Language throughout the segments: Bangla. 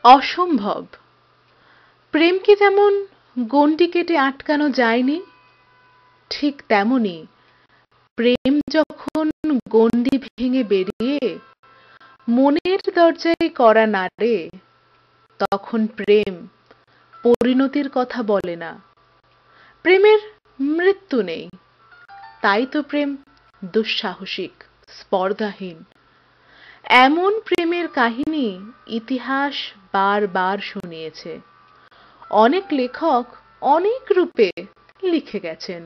অসম্ভব। প্রেমকে যেমন গণ্ডি কেটে আটকানো যায়নি, ঠিক তেমনি প্রেম যখন গণ্ডি ভেঙে বেরিয়ে মনের দরজায় কড়া নাড়ে, তখন প্রেম পরিণতির কথা বলে না। প্রেমের মৃত্যু নেই, তাই তো প্রেম দুঃসাহসিক, স্পর্ধাহীন। এমন প্রেমের কাহিনী ইতিহাস বারবার শুনিয়েছে। অনেক লেখক অনেক রূপে লিখে গেছেন,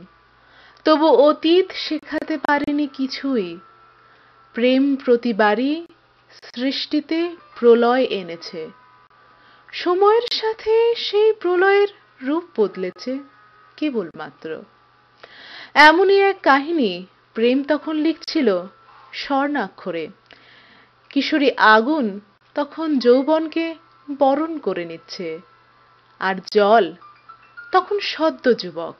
তবু অতীত শেখাতে পারেনি কিছুই। প্রেম প্রতিবারই সৃষ্টিতে প্রলয় এনেছে। সময়ের সাথে সেই প্রলয়ের রূপ বদলেছে কেবলমাত্র। এমনই এক কাহিনী প্রেম তখন লিখছিল স্বর্ণাক্ষরে। কিশোরী আগুন তখন যৌবনকে বরণ করে নিচ্ছে, আর জল তখন সদ্য যুবক,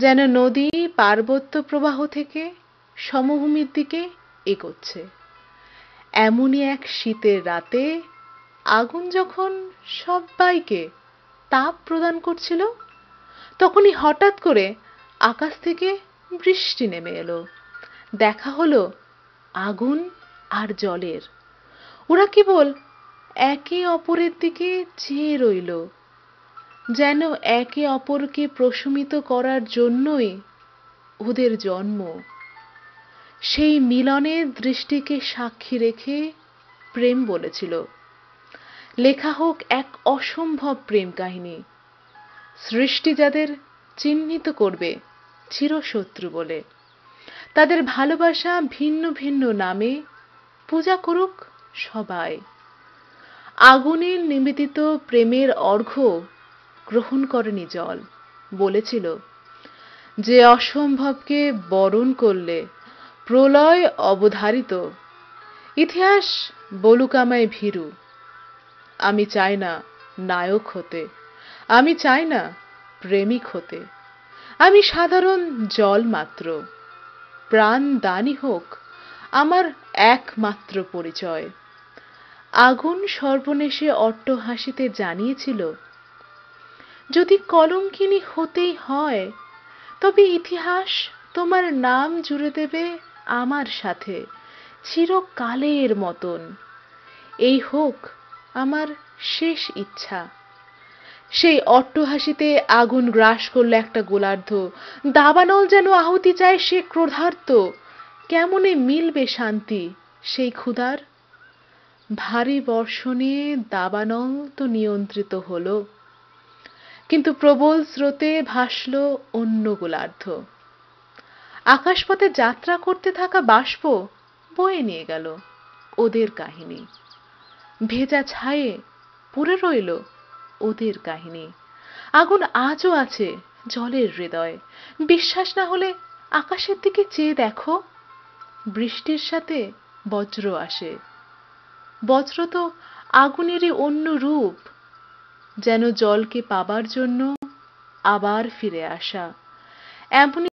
যেন নদী পার্বত্য প্রবাহ থেকে সমভূমির দিকে এগোচ্ছে। এমনই এক শীতের রাতে আগুন যখন সবাইকে তাপ প্রদান করছিল, তখনই হঠাৎ করে আকাশ থেকে বৃষ্টি নেমে এলো। দেখা হলো আগুন আর জলের। ওরা কেবল একে অপরের দিকে চেয়ে রইল, যেন একে অপরকে প্রশমিত করার জন্যই ওদের জন্ম। সেই মিলনের দৃষ্টিকে সাক্ষী রেখে প্রেম বলেছিল, লেখা হোক এক অসম্ভব প্রেম কাহিনী। সৃষ্টি যাদের চিহ্নিত করবে চিরশত্রু বলে, তাদের ভালোবাসা ভিন্ন ভিন্ন নামে পূজা করুক সবাই। আগুনের নিবেদিত প্রেমের অর্ঘ্য গ্রহণ করেনি জল, বলেছিল যে অসম্ভবকে বরণ করলে প্রলয় অবধারিত। ইতিহাস বলুক আমায় ভীরু, আমি চাই না নায়ক হতে, আমি চাই না প্রেমিক হতে। আমি সাধারণ জল মাত্র, প্রাণ দানই হোক আমার একমাত্র পরিচয়। আগুন সর্বনেশে অট্টহাসিতে জানিয়েছিল, যদি কলঙ্কিনী হতেই হয়, তবে ইতিহাস তোমার নাম জুড়ে দেবে আমার সাথে চিরকালের মতন। এই হোক আমার শেষ ইচ্ছা। সেই অট্টহাসিতে আগুন গ্রাস করল একটা গোলার্ধ। দাবানল যেন আহুতি চায়, সে ক্রোধার্ত। কেমনে মিলবে শান্তি সেই ক্ষুধার? ভারী বর্ষণে দাবানল তো নিয়ন্ত্রিত হলো, কিন্তু প্রবল স্রোতে ভাসল অন্য গোলার্ধ। আকাশপথে যাত্রা করতে থাকা বাষ্প বয়ে নিয়ে গেল ওদের কাহিনী। ভেজা ছায়ে পড়ে রইল ওদের কাহিনী। আগুন আজও আছে জলের হৃদয়। বিশ্বাস না হলে আকাশের দিকে চেয়ে দেখো, বৃষ্টির সাথে বজ্র আসে। বজ্র তো আগুনেরই অন্য রূপ, যেন জলকে পাবার জন্য আবার ফিরে আসা। এমনই